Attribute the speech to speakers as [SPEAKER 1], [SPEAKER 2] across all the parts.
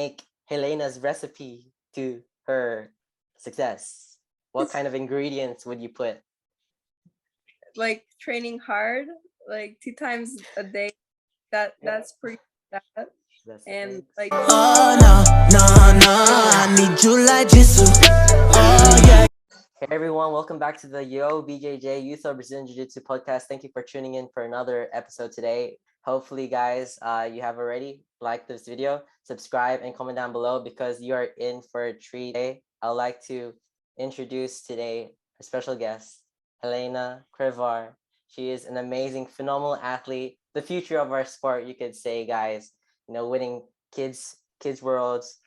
[SPEAKER 1] make Helena's recipe to her success? What kind of ingredients would you put?
[SPEAKER 2] Like training hard, like 2 times a day. That's pretty bad. And like
[SPEAKER 3] oh no, I need you like Jiu-jitsu. Oh yeah.
[SPEAKER 1] Hey everyone, welcome back to the YOBJJ Youth of Brazilian Jiu-Jitsu podcast. Thank you for tuning in for another episode today. Hopefully, guys, you have already liked this video, subscribe, and comment down below because you are in for a treat today. I'd like to introduce today our special guest, Helena Crevar. She is an amazing, phenomenal athlete, the future of our sport, you could say, guys. You know, winning kids worlds,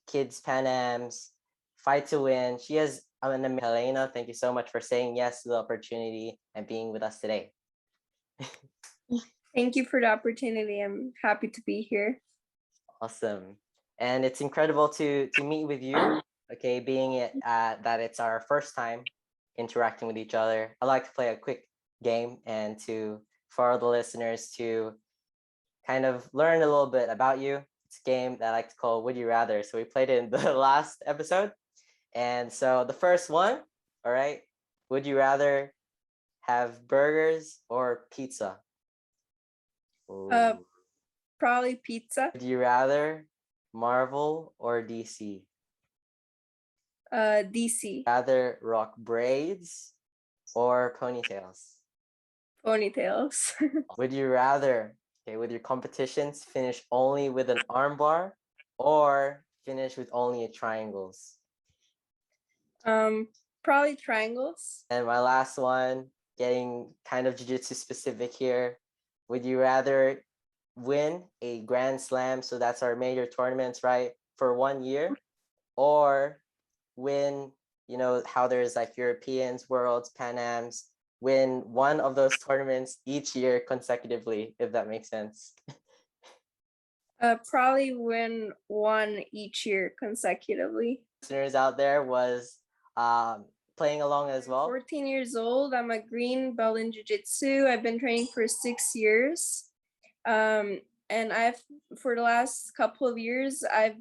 [SPEAKER 1] kids Pan Ams, fight to win. She has Helena. Thank you so much for saying yes to the opportunity and being with us today.
[SPEAKER 2] thank you for the opportunity. I'm happy to be here.
[SPEAKER 1] Awesome. And it's incredible to meet with you. Okay, being it that it's our first time interacting with each other. I'd like to play a quick game and for the listeners to kind of learn a little bit about you. It's a game that I like to call Would You Rather. So we played it in the last episode. And so the first one, all right, would you rather have burgers or pizza? Ooh.
[SPEAKER 2] Probably pizza.
[SPEAKER 1] Would you rather Marvel or DC?
[SPEAKER 2] DC.
[SPEAKER 1] Rather rock braids or ponytails?
[SPEAKER 2] Ponytails.
[SPEAKER 1] Would you rather, okay, with your competitions, finish only with an armbar or finish with only triangles?
[SPEAKER 2] Probably triangles.
[SPEAKER 1] And my last one, getting kind of jiu-jitsu specific here. Would you rather win a Grand Slam, so that's our major tournaments, right, for 1 year, or win, you know, how there's like Europeans, Worlds, Pan Ams, win one of those tournaments each year consecutively, if that makes sense?
[SPEAKER 2] Probably win one each year consecutively.
[SPEAKER 1] Listeners out there was playing along as well.
[SPEAKER 2] 14 years old. I'm a green belt in jiu-jitsu. I've been training for 6 years. And for the last couple of years, I've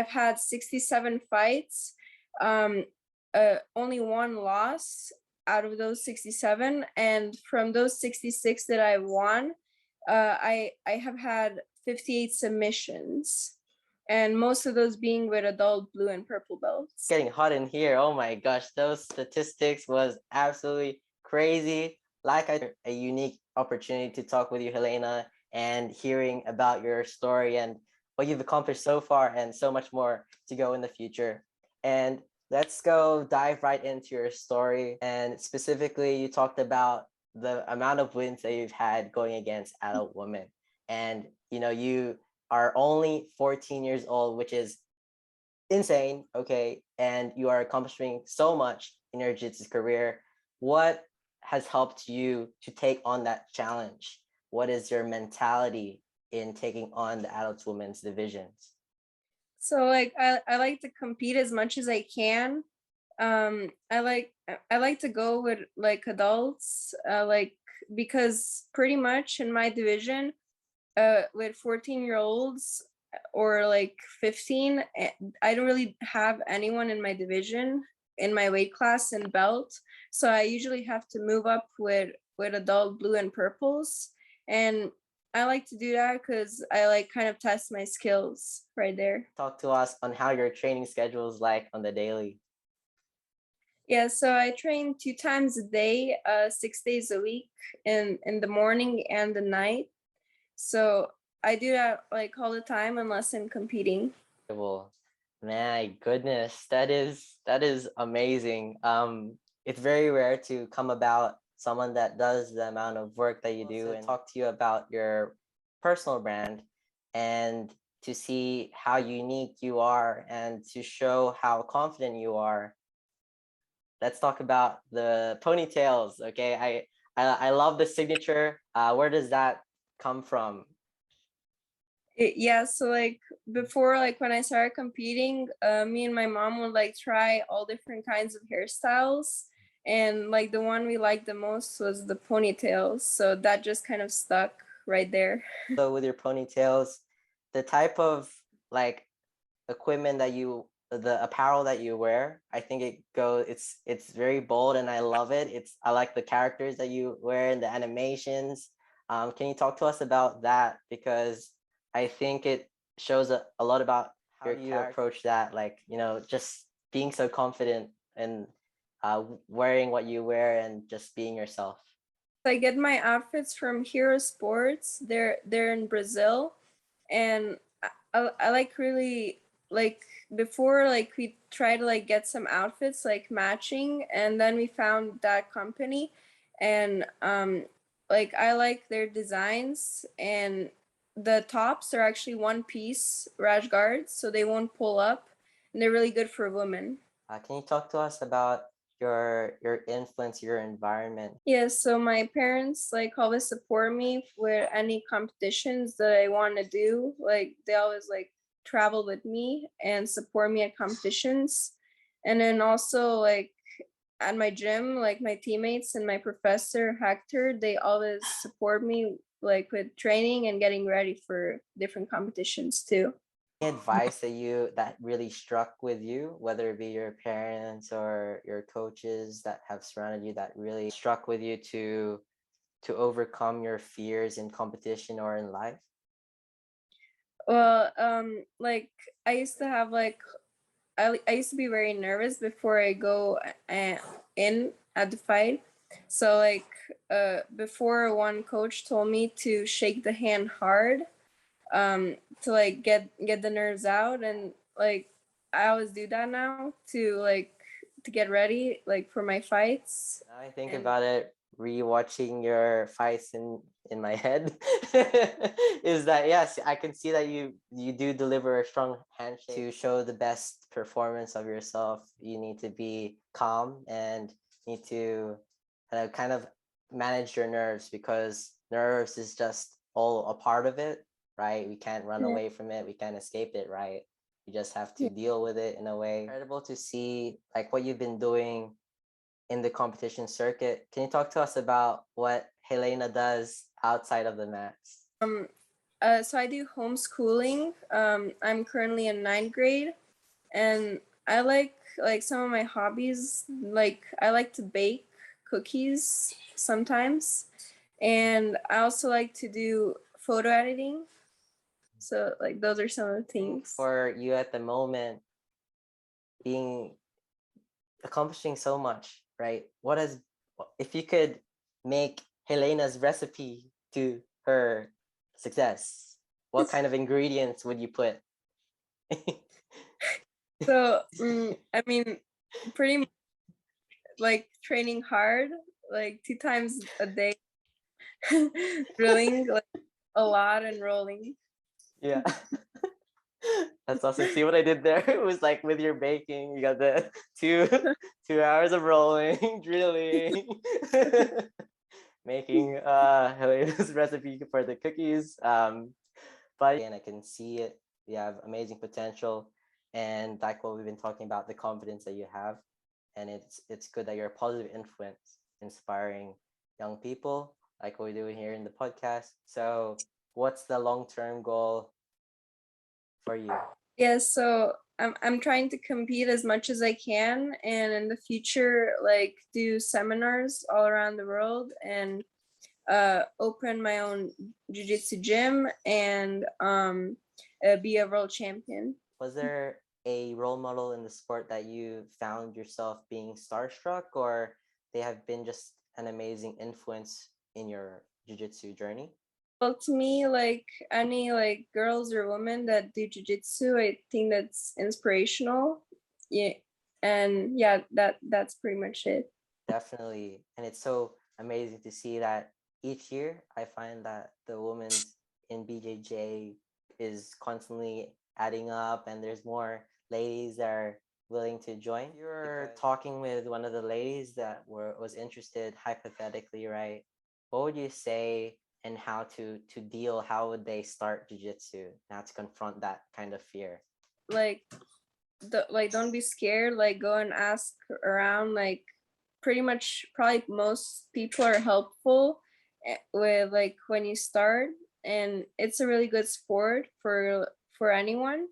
[SPEAKER 2] had 67 fights. Only one loss out of those 67. And from those 66 that I won, I have had 58 submissions, and most of those being with adult blue and purple belts.
[SPEAKER 1] It's getting hot in here. Oh my gosh, those statistics was absolutely crazy. Like a unique opportunity to talk with you, Helena, and hearing about your story and what you've accomplished so far and so much more to go in the future. And let's go dive right into your story. And specifically, you talked about the amount of wins that you've had going against adult women. And, you know, you are only 14 years old, which is insane, okay? And you are accomplishing so much in your jiu-jitsu career. What has helped you to take on that challenge? What is your mentality in taking on the adult women's divisions?
[SPEAKER 2] So like I like to compete as much as I can. I like to go with like adults, because pretty much in my division, with 14-year-olds or like 15, I don't really have anyone in my division in my weight class and belt. So I usually have to move up with adult blue and purples. And I like to do that because I like kind of test my skills right there.
[SPEAKER 1] Talk to us on how your training schedule is like on the daily.
[SPEAKER 2] Yeah, so I train 2 times a day, 6 days a week, in the morning and the night. So I do that like all the time unless I'm competing.
[SPEAKER 1] Well, my goodness, that is amazing. It's very rare to come about someone that does the amount of work that you do and talk to you about your personal brand and to see how unique you are and to show how confident you are. Let's talk about the ponytails. Okay, I love the signature. Where does that come from?
[SPEAKER 2] Yeah, so like before, like when I started competing, me and my mom would like try all different kinds of hairstyles, and like the one we liked the most was the ponytails, so that just kind of stuck right there.
[SPEAKER 1] So with your ponytails, the type of like equipment that the apparel that you wear, I think it's very bold and I love it. I like the characters that you wear and the animations. Can you talk to us about that? Because I think it shows a lot about how you approach that, like, just being so confident and wearing what you wear and just being yourself.
[SPEAKER 2] I get my outfits from Hero Sports. They're in Brazil, and I like really like before like we try to like get some outfits like matching, and then we found that company, and like I like their designs, and the tops are actually one piece rash guards, so they won't pull up, and they're really good for women.
[SPEAKER 1] Can you talk to us about your influence, your environment?
[SPEAKER 2] Yes, so my parents like always support me with any competitions that I want to do. Like they always like travel with me and support me at competitions. And then also like at my gym, like my teammates and my professor Hector, they always support me like with training and getting ready for different competitions too.
[SPEAKER 1] Any advice that really struck with you, whether it be your parents or your coaches that have surrounded you, that really struck with you to overcome your fears in competition or in life?
[SPEAKER 2] Well, like I used to have like I used to be very nervous before I go in at the fight. So like before one coach told me to shake the hand hard to like get the nerves out, and like I always do that now to get ready like for my fights.
[SPEAKER 1] Now I think
[SPEAKER 2] And
[SPEAKER 1] about it, rewatching your fights in my head, is that yes, I can see that you do deliver a strong handshake. To show the best performance of yourself, you need to be calm and need to kind of manage your nerves, because nerves is just all a part of it, right? We can't run
[SPEAKER 2] yeah,
[SPEAKER 1] away from it, we can't escape it, right? You just have to deal with it in a way. Incredible to see like what you've been doing in the competition circuit. Can you talk to us about what Helena does outside of the mats?
[SPEAKER 2] so I do homeschooling. I'm currently in ninth grade, and I like some of my hobbies. Like I like to bake cookies sometimes, and I also like to do photo editing. So like those are some of the things.
[SPEAKER 1] For you at the moment, being accomplishing so much, right? If you could make Helena's recipe to her success, what kind of ingredients would you put?
[SPEAKER 2] So I mean, pretty much like training hard, like 2 times a day, drilling like a lot and rolling.
[SPEAKER 1] Yeah. That's awesome. See what I did there? It was like with your baking, you got the two 2 hours of rolling, drilling, making Helena's recipe for the cookies. But and I can see it. You have amazing potential, and like what we've been talking about, the confidence that you have, and it's good that you're a positive influence, inspiring young people, like what we're doing here in the podcast. So, what's the long-term goal for you?
[SPEAKER 2] Yeah, so I'm trying to compete as much as I can, and in the future like do seminars all around the world, and open my own jiu-jitsu gym, and be a world champion.
[SPEAKER 1] Was there a role model in the sport that you found yourself being starstruck, or they have been just an amazing influence in your jiu-jitsu journey?
[SPEAKER 2] Well, to me, like any like girls or women that do jiu-jitsu, I think that's inspirational. Yeah, and yeah, that's pretty much it.
[SPEAKER 1] Definitely. And it's so amazing to see that each year I find that the women's in BJJ is constantly adding up, and there's more ladies that are willing to join. You're talking with one of the ladies that was interested hypothetically, right? What would you say, and how how would they start jiu-jitsu now to confront that kind of fear?
[SPEAKER 2] Like like don't be scared, like go and ask around. Like pretty much probably most people are helpful with like when you start, and it's a really good sport for anyone.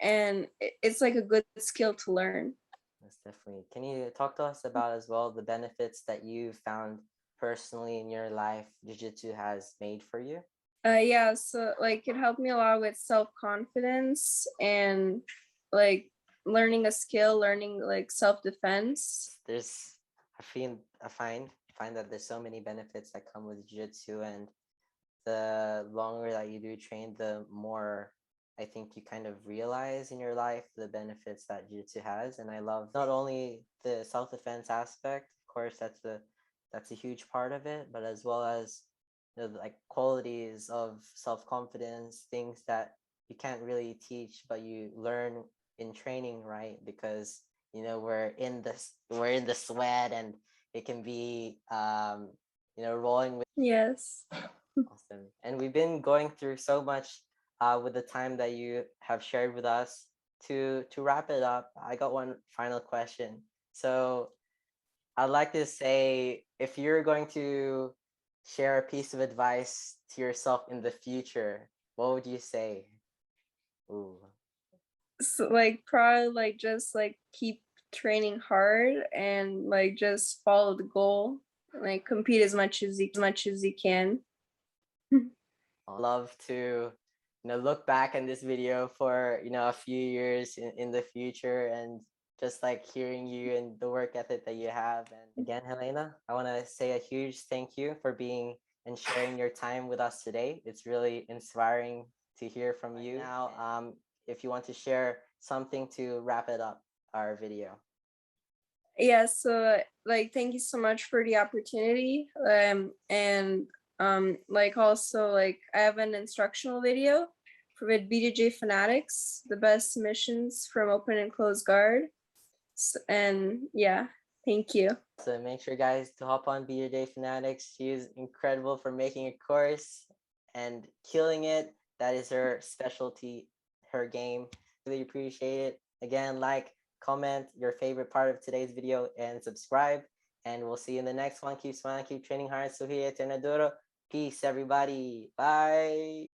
[SPEAKER 2] and it's like a good skill to learn.
[SPEAKER 1] That's definitely. Can you talk to us about as well the benefits that you found personally in your life jiu-jitsu has made for you?
[SPEAKER 2] Yeah, so like it helped me a lot with self-confidence and like learning a skill, learning like self-defense.
[SPEAKER 1] There's I find that there's so many benefits that come with jiu-jitsu, and the longer that you do train, the more I think you kind of realize in your life the benefits that jiu-jitsu has. And I love not only the self-defense aspect, of course, that's a huge part of it, but as well as like qualities of self-confidence, things that you can't really teach, but you learn in training, right? Because we're in the sweat, and it can be rolling with.
[SPEAKER 2] Yes.
[SPEAKER 1] Awesome. And we've been going through so much with the time that you have shared with us. To wrap it up, I got one final question. So I'd like to say, if you're going to share a piece of advice to yourself in the future, what would you say? Ooh.
[SPEAKER 2] So like probably like just like keep training hard and like just follow the goal, like compete as much as you can.
[SPEAKER 1] I'd love to look back on this video for a few years in the future, and just like hearing you and the work ethic that you have. And again, Helena, I want to say a huge thank you for being and sharing your time with us today. It's really inspiring to hear from you. Now, if you want to share something to wrap it up, our video.
[SPEAKER 2] Yeah, so like thank you so much for the opportunity, and like also like I have an instructional video with BJJ fanatics, the best submissions from open and closed guard. And yeah, thank you.
[SPEAKER 1] So make sure, guys, to hop on BJJ Fanatics. She is incredible for making a course and killing it. That is her specialty, her game. Really appreciate it. Again, like, comment your favorite part of today's video, and subscribe. And we'll see you in the next one. Keep smiling, keep training hard. So here, Tenadoro. Peace, everybody. Bye.